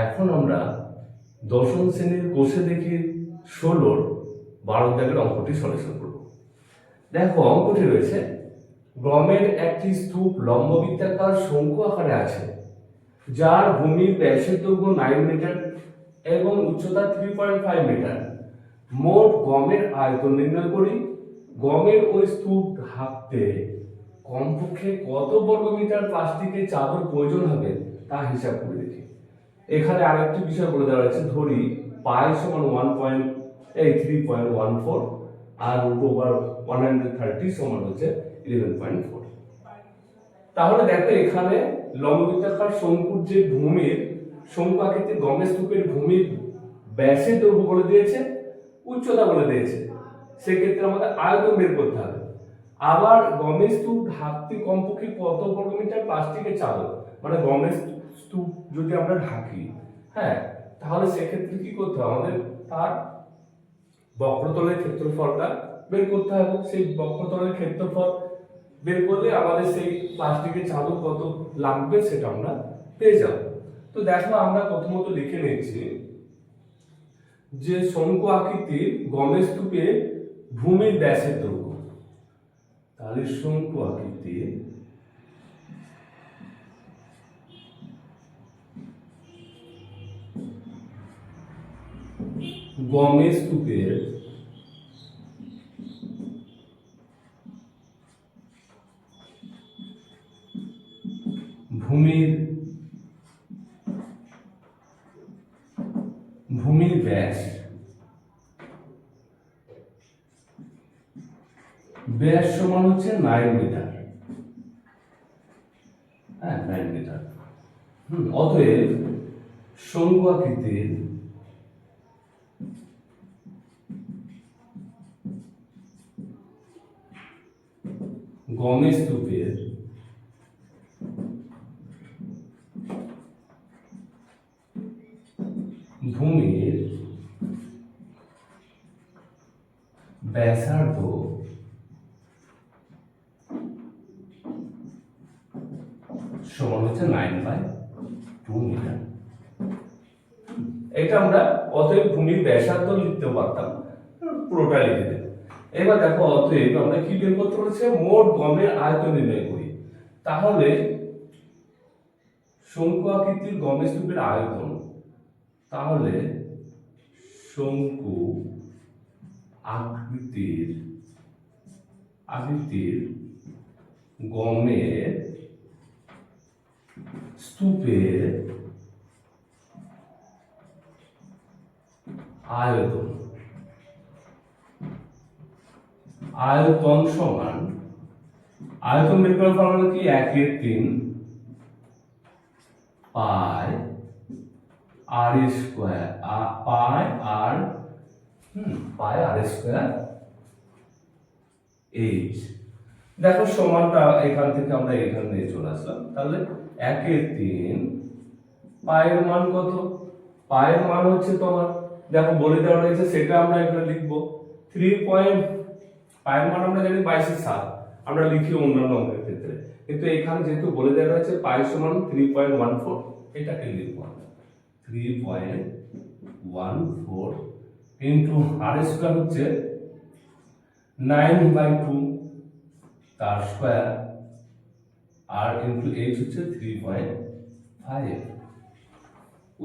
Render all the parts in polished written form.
এখন আমরা দশম শ্রেণীর কোষে দেখি 16-র 12 দাগের অঙ্কটি সলিউশন করব। দেখো অঙ্কটি রয়েছে, গমের একটি স্তূপ লম্ববৃত্তাকার শঙ্কু আকারে আছে, যার ভূমির ব্যাসের দৈর্ঘ্য 9 মিটার এবং উচ্চতা 3.5 মিটার। মোট গমের আয়তন নির্ণয় করি। গমের ওই স্তূপ ঢাকতে কমপক্ষে কত বর্গমিটার প্লাস্টিকের চাদর প্রয়োজন হবে তা হিসাব করে দেখি। এখানে আরেকটি বিষয় বলে দেওয়া হয়েছে, ধরি পাই সমান 3.14 আর রুট ওভার 130 সমান হচ্ছে 11.4। তাহলে দেখো এখানে লম্ববৃত্তাকার শঙ্কুর যে ভূমির শঙ্কু আকৃতির গমের স্তূপের ভূমির ব্যাসের দৈর্ঘ্য বলে দিয়েছে, উচ্চতা বলে দিয়েছে, সেক্ষেত্রে আমাদের আয়তন বের করতে হবে। আবার গমের স্তূপ ঢাকতে কমপক্ষে কত বর্গমিটার প্লাস্টিকের চাদর, মানে গমের স্তূপ যদি আমরা ঢাকি, হ্যাঁ, তাহলে সেক্ষেত্রে কি করতে হবে, আমাদের তার বক্রতলের ক্ষেত্রফলটা বের করতে হবে। সেই বক্রতলের ক্ষেত্রফল বের করলে আমাদের সেই প্লাস্টিকের চাদর কত লাগবে সেটা আমরা পেয়ে যাব। তো দেখো আমরা প্রথমত লিখে নিচ্ছি যে শঙ্কু আকৃতির গমের স্তূপে ভূমির ব্যাসের দৈর্ঘ্য, তাহলে শঙ্কু আকৃতির গমের স্তূপের ভূমির ব্যাস সমান হচ্ছে 9 মিটার। হ্যাঁ, 9 মিটার। অতএব শঙ্কু আকৃতির গমের স্তূপের ভূমির ব্যাসার্ধ সমান হচ্ছে 9/2 মিটার। এটা আমরা অতএব ভূমির ব্যাসার্ধ লিখতে পারতাম, পুরোটা লিখে দেব। এবার দেখো অতএব আমরা কি বের করতে বলেছে, মোট গমের আয়তন নির্ণয় করি। তাহলে শঙ্কু আকৃতির গমের স্তূপের আয়তন, তাহলে শঙ্কু আকৃতির গমের স্তূপের আয়তন সমান, আয়তন বের করার ফর্মুলা কি, 1/3 পাই আর স্কয়ার, পাই আর স্কয়ার এইচ। দেখো সমানটা এখান থেকে আমরা এখানে নিয়ে চলে আসলাম, তাহলে 1/3 পায়ের মান কত, পায়ের মান হচ্ছে তোমার, দেখো বলে দেওয়া রয়েছে সেটা আমরা এখানে লিখবো 3. পায়ের মান আমরা জানি 22/7, আমরা লিখি অন্যান্য অঙ্কের ক্ষেত্রে, কিন্তু এখানে যেহেতু বলে দেওয়া রয়েছে পাই সমান 3.14, এটাকে লিখবো 3.14 ইন্টু আর স্কয়ার হচ্ছে 9/2 তার স্কয়ার, আর ইন্টু এইচ হচ্ছে 3.5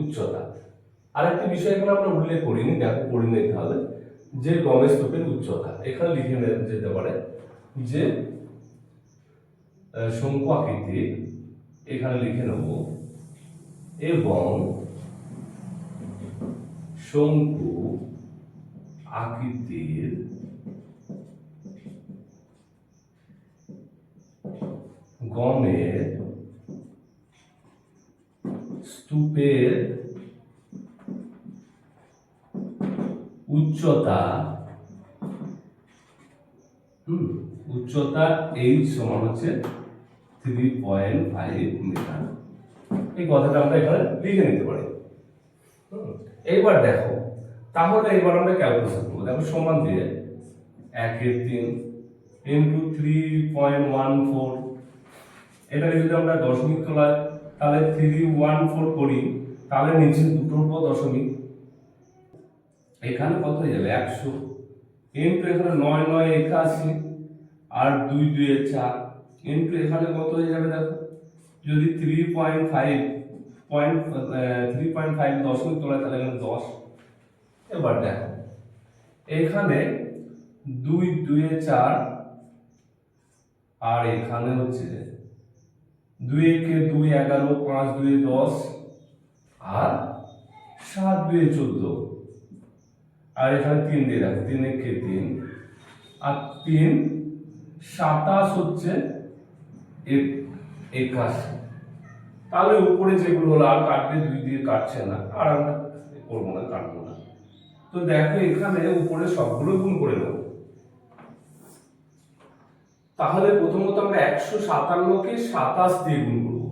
উচ্চতা। আরেকটি বিষয় এখানে আমরা উল্লেখ করিনি, দেখো করে নিতে হবে যে গমের স্তূপের উচ্চতা এখানে লিখে যেতে পারে যে শঙ্কু আকৃতি, এখানে লিখে নেব, এবং শঙ্কু আকৃতির গমের স্তূপের উচ্চতা এইচ সমান হচ্ছে 3.5 মিটার। এই কথাটা আমরা এখানে লিখে নিতে পারি। এইবার দেখো, তাহলে এবার আমরা ক্যালকুলেশন করবো। দেখো সমান দিয়ে 1/3 ইন্টু 3.14, এটাকে যদি আমরা দশমিক তোলায় তাহলে 314 করি, তাহলে নিচে দুটোর পর দশমিক, এখানে কত হয়ে যাবে 100 ইন্টু এখানে 9 9 81 আর 2 2 4 ইন্টু এখানে কত হয়ে যাবে দেখো, যদি 3.5 দশমিক তোলা তাহলে এখানে 10। এবার দেখো এখানে 2 2 4 আর এখানে হচ্ছে 2 কে 2 11 5 2 10 আর 7 2 14 আর এখানে 3 দিয়ে রাখো, 3 কে 3 আর 3 27 হচ্ছে 81। তাহলে উপরে যেগুলো হলো আর কাটবে, 2 দিয়ে কাটছে না আর আমরা করবো না, কাটবো না। তো দেখো এখানে উপরে সবগুলো গুণ করে নেব। তাহলে প্রথমত আমরা 157 কে 27 দিয়ে গুণ করব।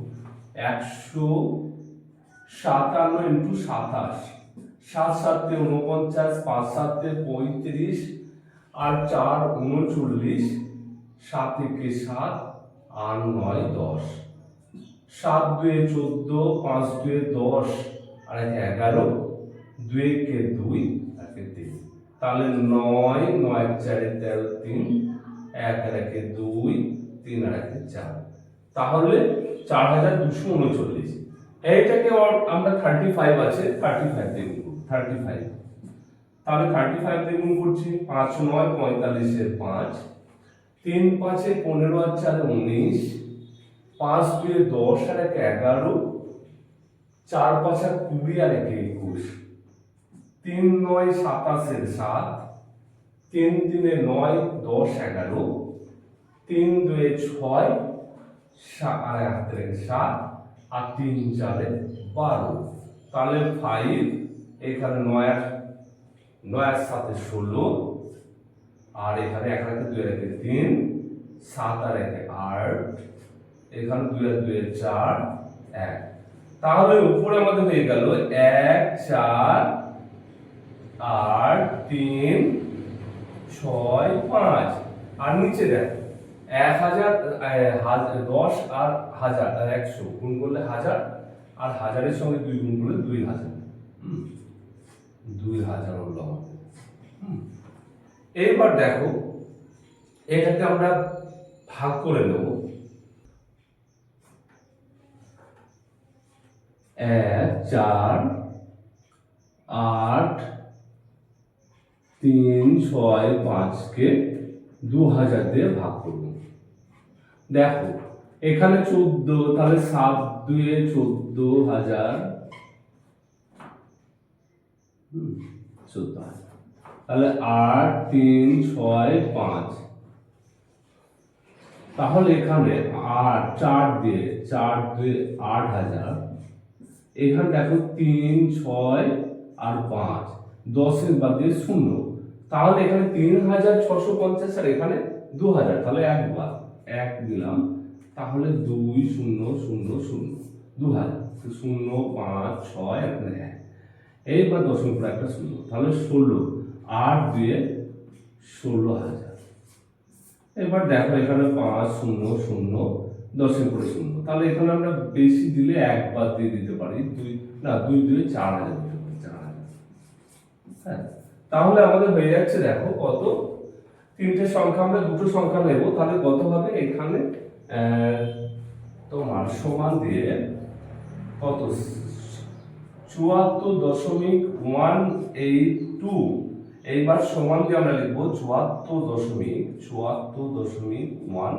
157 ইন্টু 27, 7 7 49, 5 7 35 আর 4 39, 7 1 7 আর 9 10, 7 2 14, 5 2 10 আর 11, 2 কে 2 আর 3। তাহলে 9 9 4 13 3, 1 আর 2 3 আর 4, তাহলে 4239। এইটাকে আমরা 35 আছে 35 দিয়ে গুণ করব। 35, তাহলে 35 দিয়ে গুণ করছি, 5 9 45 এর 5, 3 5 15 আর 4 19, 5 2 10 আর 11, 4 5 20 আর 21, 3 9 27 এর 7, 3 3 9 10 11, 3 2 6 আর 7 আর 3 4 12। তাহলে 5 এখানে 9 আর 7 16 আর এখানে 1 আর 2 আর 3, 7 আর 1 8, এখানে 2 আর 2 4 1। তাহলে উপরে আমাদের হয়ে গেল 1 4 8 3 6 5 আর নিচে দেখ 1000 10 আর 1000 আর 100 গুণ করলে 1000 আর 1000 এর সঙ্গে 2 গুণ করলে 2000। 2000 হলো আমাদের। এবার দেখো এটাকে আমরা ভাগ করে নেব। 1 4 8 3 6 5 কে 2000 দিয়ে ভাগ করব। দেখো এখানে 14, তাহলে 7 2 14,000, 14,000, তাহলে 8 3 6 5, তাহলে এখানে 8 4 দিয়ে 4 2 8,000, এখানে দেখো 3 6 আর 5 10 এর বাদ দিয়ে 0, তাহলে এখানে 3650 আর এখানে 2000, তাহলে একবার 1 দিলাম, তাহলে 2 0 0 0 2000, 0 5 6 এখানে 1, এইবার দশমিক পরে একটা 0, তাহলে 16 8 দিয়ে 16,000। এবার দেখো এখানে 5 0 0 দশমিক পরে 0, তাহলে এখানে আমরা বেশি দিলে একবার দিয়ে দিতে পারি, 2 না 2 দিয়ে 4000 দিতে পারি, 4000। হ্যাঁ, তাহলে আমাদের হয়ে যাচ্ছে দেখো কত, তিনটে সংখ্যা আমরা দুটো সংখ্যা নেব, তাহলে কত হবে এখানে তোমার সমান দিয়ে কত 74.182, এইবার সমান দিয়ে আমরা লিখবো 74.182।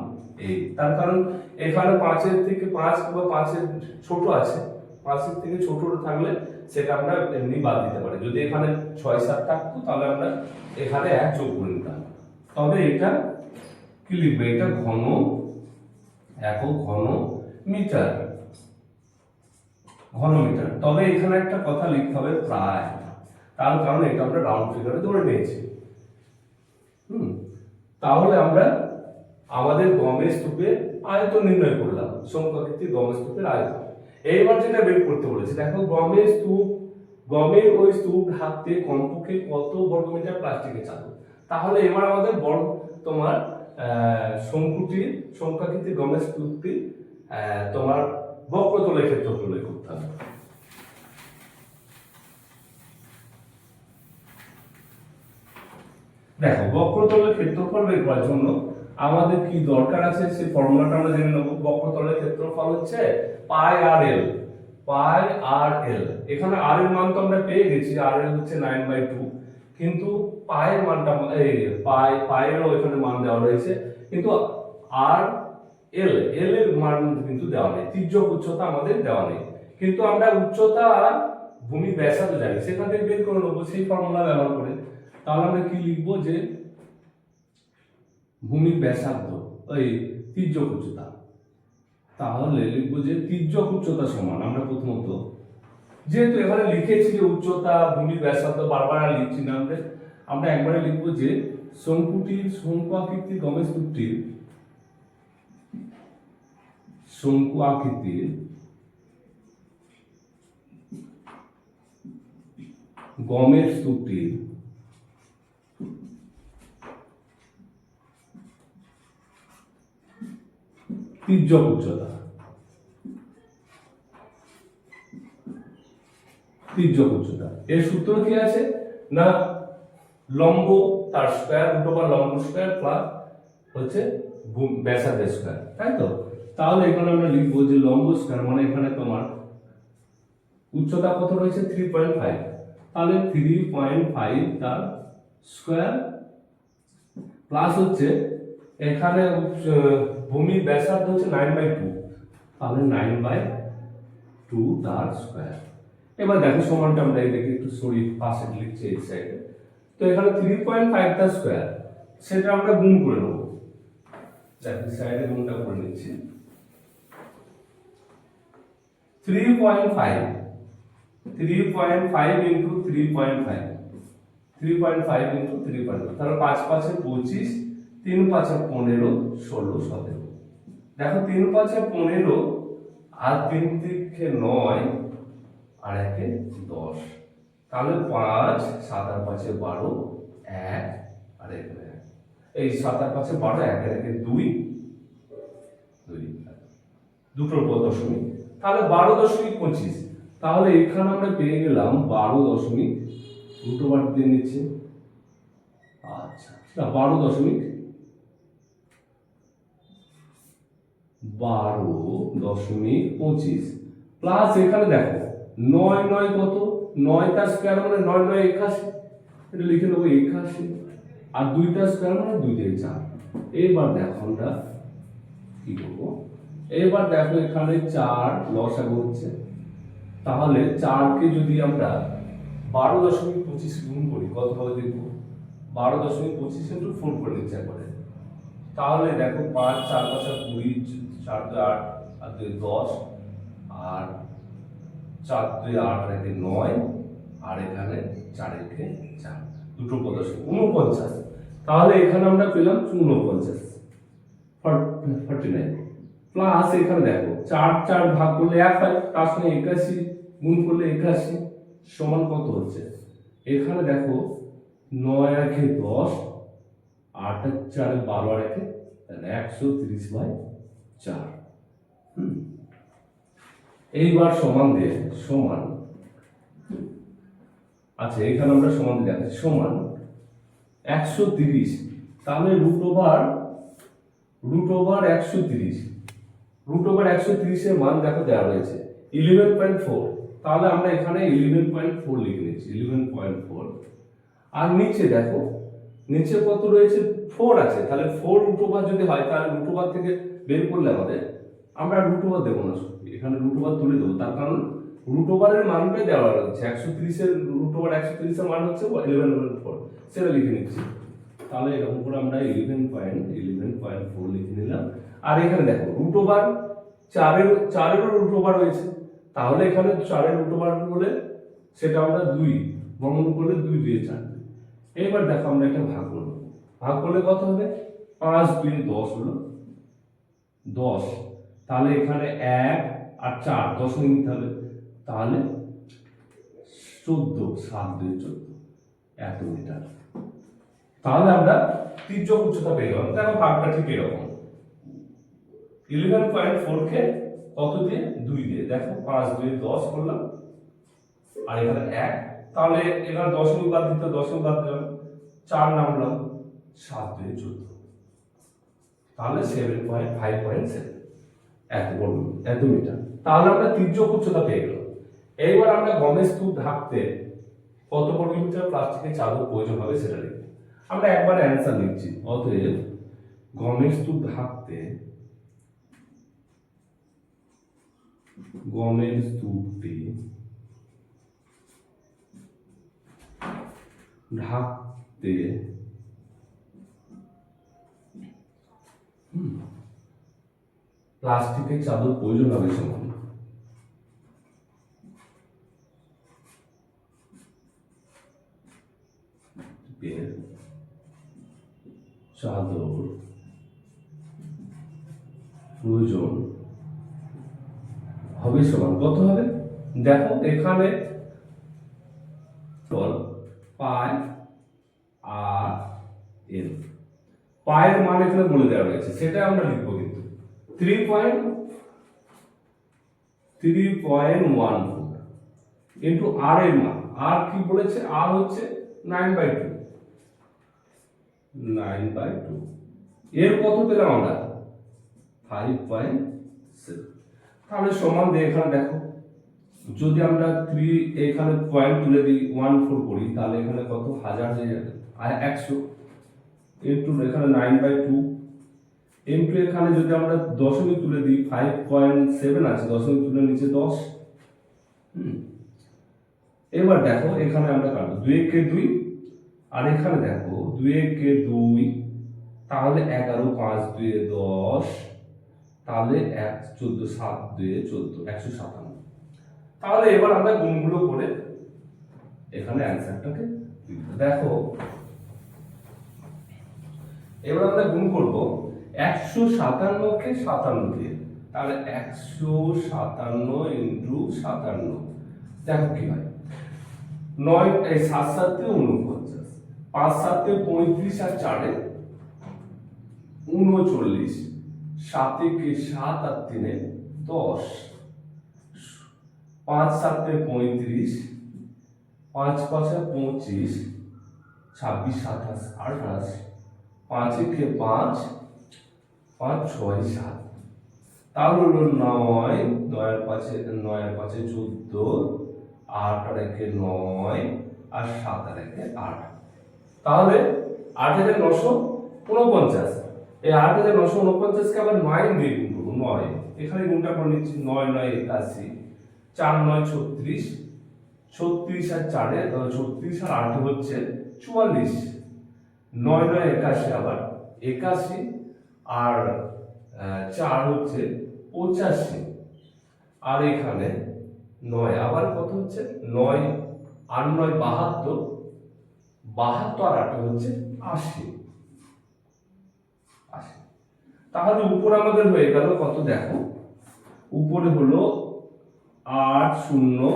তার কারণ এখানে 5 এর থেকে 5 বা 5 এর ছোট আছে, 5 এর থেকে ছোট থাকলে সেটা আমরা এমনি বাদ দিতে পারি। যদি এখানে 6 7 থাকতো তাহলে আমরা এখানে 1 যোগ করে নিতাম। তবে এটা কি লিখবে, এটা ঘন একক ঘন মিটার, ঘনমিটার। তবে এখানে একটা কথা লিখতে হবে প্রায়, তার কারণ এটা আমরা রাউন্ড ফিগারে ধরে নিয়েছি। তাহলে আমরা আমাদের গমের স্তূপের আয়তন নির্ণয় করলাম, সমকোণাকৃতির গমের স্তূপের আয়তন। এইবার যেটা বের করতে বলেছে, দেখো গমের ওই স্তূপ ঢাকতে কমপক্ষে কত বর্গমিটার প্লাস্টিকের চাদর। তাহলে এবার আমাদের তোমার সমকোণাকৃতির গমের স্তূপটি তোমার বক্রতলের ক্ষেত্রফল বের করতে হবে। দেখো বক্রতলের ক্ষেত্রফল বের করার জন্য আমাদের কি দরকার আছে সেই ফর্মুলাটা আমরা জেনে নেব। বক্রতলের ক্ষেত্রফল হচ্ছে পাই আর এল, পাই আর এল। এখানে আর এর মান তো আমরা পেয়ে গেছি, আর এল হচ্ছে 9/2, কিন্তু পায়ের মানটা এই পায়েরও এখানে মান দেওয়া রয়েছে, কিন্তু আর এল এর মান কিন্তু দেওয়া নেই। তির্যক উচ্চতা আমাদের দেওয়া নেই, কিন্তু আমরা উচ্চতা ভূমি ব্যাসার্ধ জানি, সেখান থেকে বের করে নেবো সেই ফর্মুলা ব্যবহার করে। তাহলে আমরা কি লিখবো যে ভূমির ব্যাসার্ধ ওই তির্যক উচ্চতা, তাহলে লিখবো যে তির্যক উচ্চতা সমান, আমরা প্রথমত যেহেতু এখানে লিখেছি যে উচ্চতা ভূমির ব্যাসার্ধ, বারবার আর লিখছি না, আমরা একবারে লিখবো যে শঙ্কুটির শঙ্কু আকৃতির গমের স্তূপটির শঙ্কু আকৃতির গমের স্তূপটির তির্যক উচ্চতা, তির্যক উচ্চতা এর সূত্র কি আছে না লম্ব তার স্কয়ার রুট ওভার লম্ব স্কয়ার প্লাস হচ্ছে ব্যাসার্ধ স্কয়ার, তাই তো। তাহলে এখানে আমরা লিখবো যে লম্ব স্কয়ার মানে এখানে তোমার উচ্চতা কত রয়েছে 3.5, তাহলে 3.5 তার স্কয়ার প্লাস হচ্ছে এখানে ভূমির ব্যাসার্ধ হচ্ছে 9/2, তাহলে 9/2 তার স্কয়ার। এবার দেখো সমানটা আমরা এদিকে একটু সরি পাশে লিখছি এই সাইডে, তো এখানে 3.5 তার স্কয়ার, সেটা আমরা গুণ করে নেব। দেখো সাইডে গুণটা করে নিচ্ছি। 3.5 ইনটু 3.5 ইনটু 3.5, তাহলে 5 5 25, 3 5 15, 16 17। দেখো 3 5 15 আর 3 3 9 আর 1 10, তাহলে 5 7 আর 5 12, 1 আর 1 এই 7 আর 5 12, 1 আর 1 2 দুটোর পর দশমিক, তাহলে 12.25। তাহলে এখানে আমরা পেয়ে গেলাম 12 রুট ওভার দিয়ে নিচ্ছে, আচ্ছা 12.25 প্লাস এখানে দেখো 9 9 কত, 9 তার স্কয়ার মানে 9 9 81, এটা লিখে নেবো 81, আর 2 তার স্কয়ার মানে 2 দিয়ে 4। এবার দেখো আমরা কি করবো, এবার দেখো এখানে 4 লসাগু হচ্ছে, তাহলে 4 কে যদি আমরা 12.25 গুণ করি কত হবে দেখবো, 12.25 ইনটু 4 করে নিচ্ছে একবারে, তাহলে দেখো 5 4 5 20, 4 2 8 আর 2 10, আর 4 2 8 আর 1 9, আর এখানে 4 1 4, দুটো পদ 49। তাহলে এখানে আমরা পেলাম 49 49 প্লাস এখানে দেখো 4 4 ভাগ করলে 1 হয়, তার সঙ্গে 81 গুণ করলে 81 সমান কত হচ্ছে, এখানে দেখো 9 আর 1 10, 8 আর 4 12 আর 1 130/4। এইবার সমান দিয়ে সমান, আচ্ছা এখানে আমরা সমান দিয়ে দেখাচ্ছি সমান 130, তাহলে রুট ওভার 130, রুট ওভার 130 এর মান দেখো দেওয়া রয়েছে 11.4, তাহলে আমরা এখানে 11.4 লিখে নিচ্ছি 11.4। আর নিচে দেখো নিচে কত রয়েছে 4 আছে, তাহলে 4 রুট ওভার যদি হয় তাহলে রুট ওভার থেকে বের করলে আমাদের আমরা রুট ওভার দেবো না, এখানে রুট ওভার তুলে দেবো, তার কারণ রুট ওভারের মানটাই দেওয়া রয়েছে 130 এর রুট ওভার 130 এর মান হচ্ছে 11.4, সেটা লিখে নিচ্ছি। তাহলে এরকম করে আমরা 11.4 লিখে নিলাম। আর এখানে দেখো রুট ওভার 4 এর রুট ওভার রয়েছে, তাহলে এখানে 4 এর রুট ওভার হলে সেটা আমরা 2 বর্গমূল করলে 2 দিয়ে 4। এবার দেখো আমরা এটা ভাগ করব, ভাগ করলে কত হবে 5 2 10 হলো 10, তাহলে এখানে 1 আর 4 দশমিক নিতে হবে, তাহলে 14 7 2 14 এত মিটার। তাহলে আমরা তির্যক উচ্চতা পেয়ে গেলাম। দেখো ভাগটা ঠিক এরকম 11.4 কে কত দিয়ে 2 দিয়ে, দেখো 5 2 10 করলাম, আর এখানে 1, তাহলে এখানে দশমিক বাদ দিতে দশমিক বাদ দিলাম, 4 নামলাম, 7 2 14, তাহলে 7.5.7 এত মিটার। তাহলে আমরা তির্যক উচ্চতা পেয়ে গেলাম। এইবার আমরা গমের স্তূপ ঢাকতে কত বর্গ মিটার প্লাস্টিকের চাদর প্রয়োজন হবে সেটা লিখব। আমরা একবার অ্যান্সার লিখছি। অতএব গমের স্তূপ ঢাকতে গমের স্তূপটি ঢাকতে প্লাস্টিকের চাদর প্রয়োজন হবে সমান চাদর প্রয়োজন হবে সমান কত হবে? দেখো এখানে পাই আর এল, পায়ের মান এখানে বলে দেওয়া রয়েছে, সেটা আমরা লিখবো কিন্তু 3.14 ইন্টু আর এর মান, আর কি বলেছে, আর হচ্ছে 9/2, এর কত পেলাম আমরা 5.7। তাহলে সমান দিয়ে এখানে দেখো, যদি আমরা 3 এখানে পয়েন্ট তুলে দিই 14 করি, তাহলে এখানে কত হাজার হয়ে যাবে আর 100 ইন্টু এখানে 9/2 ইন্টু এখানে যদি আমরা দশমিক তুলে দিই 5.7 আছে, দশমিক তুলে নিচে 10। এবার দেখো এখানে আমরা কাটবো 2 কে 2, আর এখানে দেখো 2 কে 2, তাহলে 11 5 2 10, তাহলে 14 7 2 14 157। তাহলে এবার আমরা গুণগুলো করে এখানে অ্যানসারটাকে দেখো। এবার আমরা গুণ করব 157 কে 57 দিয়ে, তাহলে 157 ইন্টু 57, দেখো কি হয় 9 এই 7 7 49, 5 7 35 আর 4 39, 7 কে 7 আর 3 10, 5 7 35, 5 5 25, 26 27 28, 5 কে 5 5 6 7, তাহলে হলো 9 9 এর 5 14, 8 আর 1 9, আর 7 আর 1 8, তাহলে 8949। এই 8949 কে আবার 9 দিয়ে গুণ করব, 9 এখানে গুণটা করে নিচ্ছি, 9 9 81, 4 9 36, 36 আর 4 36 আর 8 হচ্ছে 44, 9 9 81 আবার 81, আর 4 হচ্ছে 85, আর এখানে 9 আবার কত হচ্ছে 9 আর 9 72, 72 আর 8 হচ্ছে 80। তাহলে উপরে আমাদের হয়ে গেল কত, দেখো উপরে হলো 8 0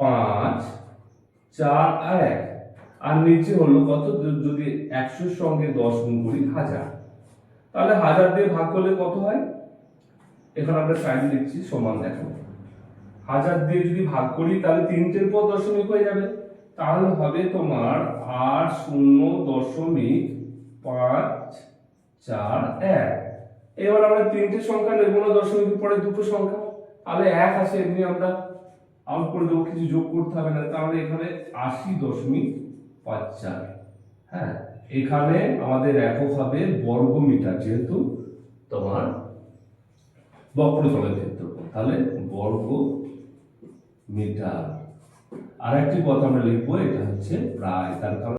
5 4 আর 1, আর নিচে হলো কত, যদি 100 সঙ্গে 10 গুণ করি 1000, তাহলে 1000 দিয়ে ভাগ করলে কত হয়, এখানে আমরা সাইন লিখছি সমান, দেখো 1000 দিয়ে যদি ভাগ করি তাহলে 3টের পর দশমিক হয়ে যাবে, তাহলে হবে তোমার 8 0.541। এবার আমরা 3টে সংখ্যা নেব না, দশমিকের পরে দুটো সংখ্যা, তাহলে 1 আসে, এমনি আমরা আউট করে দেবো, কিছু যোগ করতে হবে না। তাহলে এখানে 80.54। হ্যাঁ, এখানে আমাদের একক হবে বর্গ মিটার, যেহেতু তোমার বক্রতলের ক্ষেত্রফল, তাহলে বর্গ মিটার। আর একটি কথা আমরা লিখবো, এটা হচ্ছে প্রায়, তার কারণ